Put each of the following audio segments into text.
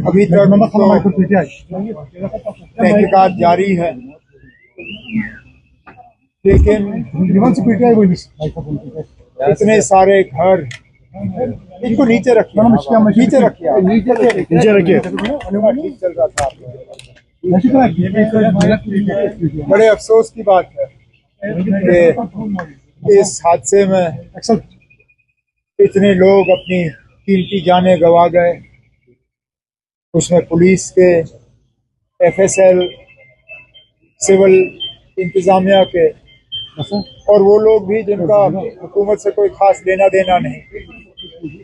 अभी तक तहकीकात जारी है, लेकिन इतने सारे घर, इनको नीचे रखिए, नीचे रखिए। चल रहा था, बड़े अफसोस की बात है कि इस हादसे में इतने लोग अपनी कीमती जानें गंवा गए। उसमें पुलिस के, FSL, सिविल इंतजामिया के और वो लोग भी जिनका हुकूमत से कोई खास लेना देना नहीं।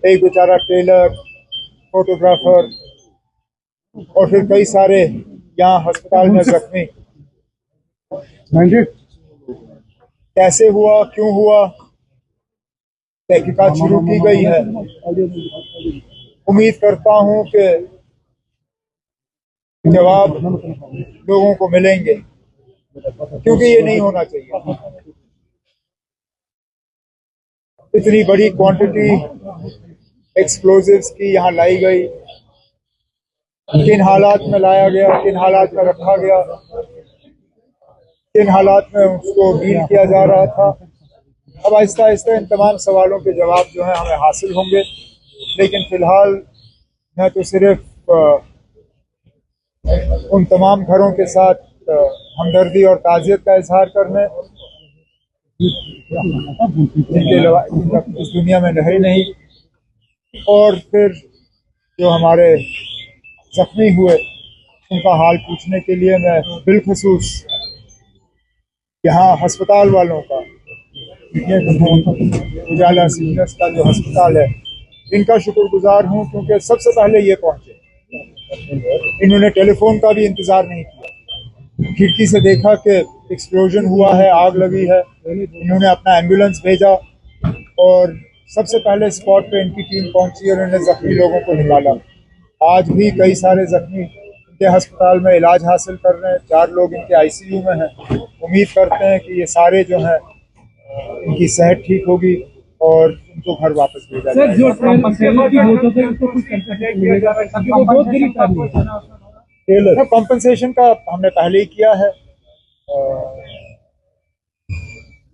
एक बेचारा टेलर, फोटोग्राफर और फिर कई सारे यहाँ अस्पताल में जख्मी। कैसे हुआ, क्यों हुआ, तहकीकात शुरू की गई है। उम्मीद करता हूं कि जवाब लोगों को मिलेंगे, क्योंकि ये नहीं होना चाहिए। इतनी बड़ी क्वांटिटी एक्सप्लोजिव्स की यहाँ लाई गई, किन हालात में लाया गया, किन हालात में रखा गया, किन हालात में उसको डील किया जा रहा था। अब आहिस्ता आहिस्ता इन तमाम सवालों के जवाब जो है हमें हासिल होंगे, लेकिन फिलहाल मैं तो सिर्फ उन तमाम घरों के साथ हमदर्दी और ताज़ियत का इजहार करने, जिनके इस दुनिया में रहे नहीं, और फिर जो हमारे जख्मी हुए उनका हाल पूछने के लिए मैं बिलखसूस यहाँ अस्पताल वालों का, उजाला सीनियर्स का जो अस्पताल है, इनका शुक्रगुजार हूँ, क्योंकि सबसे पहले ये पहुँचे। इन्होंने टेलीफोन का भी इंतज़ार नहीं किया, खिड़की से देखा कि एक्सप्लोजन हुआ है, आग लगी है, इन्होंने अपना एम्बुलेंस भेजा और सबसे पहले स्पॉट पे इनकी टीम पहुंची और इन्होंने जख्मी लोगों को निकाला। आज भी कई सारे जख्मी इनके अस्पताल में इलाज हासिल कर रहे हैं। 4 लोग इनके ICU में हैं। उम्मीद करते हैं कि ये सारे जो हैं इनकी सेहत ठीक होगी और उनको घर वापस भेजा जाएगा। कंपनसेशन का हमने पहले ही किया है,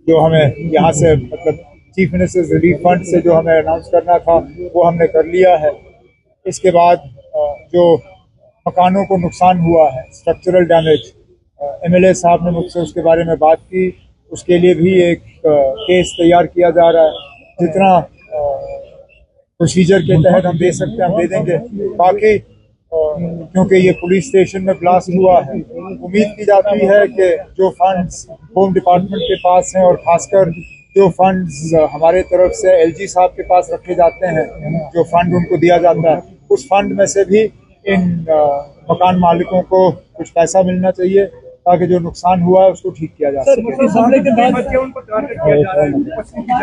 जो हमें यहाँ से मतलब चीफ मिनिस्टर्स रिलीफ फंड से जो हमें अनाउंस करना था वो हमने कर लिया है। इसके बाद जो मकानों को नुकसान हुआ है, स्ट्रक्चरल डैमेज, MLA साहब ने मुझसे उसके बारे में बात की, उसके लिए भी एक केस तैयार किया जा रहा है। जितना प्रोसीजर के तहत हम दे सकते हैं हम दे देंगे। बाकी क्योंकि ये पुलिस स्टेशन में ब्लास्ट हुआ है, उम्मीद की जाती है कि जो फंड्स होम डिपार्टमेंट के पास हैं और खासकर जो फंड्स हमारे तरफ से LG साहब के पास रखे जाते हैं, जो फंड उनको दिया जाता है, उस फंड में से भी इन मकान मालिकों को कुछ पैसा मिलना चाहिए ताकि जो नुकसान हुआ है उसको ठीक किया जा सके।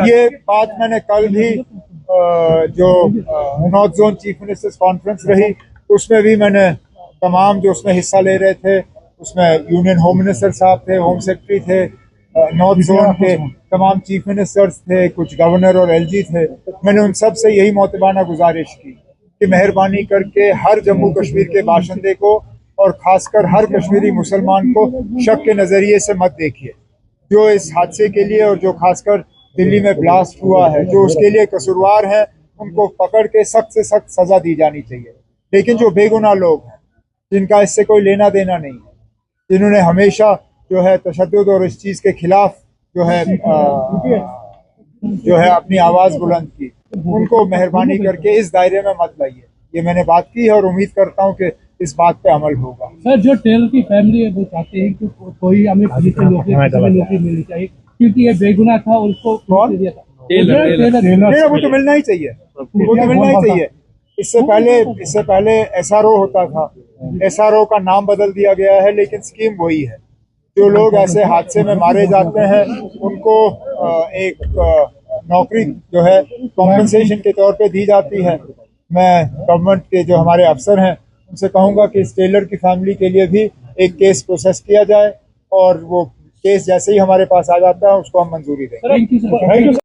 ये बात मैंने कल भी जो north zone chief ministers conference रही उसमें भी मैंने तमाम जो उसमें हिस्सा ले रहे थे, उसमें यूनियन होम मिनिस्टर साहब थे, होम सेक्रेटरी थे, नॉर्थ जोन के तमाम चीफ मिनिस्टर्स थे, कुछ गवर्नर और LG थे। मैंने उन सब से यही मोतबाना गुजारिश की कि मेहरबानी करके हर जम्मू कश्मीर के बाशिंदे को और खासकर हर कश्मीरी मुसलमान को शक के नज़रिए से मत देखिए। जो इस हादसे के लिए और जो खासकर दिल्ली में ब्लास्ट हुआ है, जो उसके लिए कसूरवार है, उनको पकड़ के सख्त से सख्त सजा दी जानी चाहिए। लेकिन जो बेगुनाह लोग हैं, जिनका इससे कोई लेना देना नहीं है, जिन्होंने हमेशा जो है तशद्दुद और इस चीज़ के खिलाफ जो है अपनी आवाज़ बुलंद की, उनको मेहरबानी करके इस दायरे में मत लाइए। ये मैंने बात की है और उम्मीद करता हूँ कि इस बात पे अमल होगा। सर, जो टेलर की फैमिली है वो चाहते हैं कि कोई हमें नौकरी मिलनी चाहिए, क्योंकि ये बेगुनाह था और उसको कौन? दिया था नहीं, वो तो मिलना ही चाहिए, वो तो मिलना ही चाहिए। इससे पहले एसआरओ होता था, एसआरओ का नाम बदल दिया गया है, लेकिन स्कीम वही है। जो लोग ऐसे हादसे में मारे जाते हैं उनको एक नौकरी जो है कॉम्पेंसेशन के तौर पे दी जाती है। मैं गवर्नमेंट के जो हमारे अफसर हैं उनसे कहूंगा कि इस टेलर की फैमिली के लिए भी एक केस प्रोसेस किया जाए, और वो केस जैसे ही हमारे पास आ जाता है उसको हम मंजूरी देंगे। Thank you sir.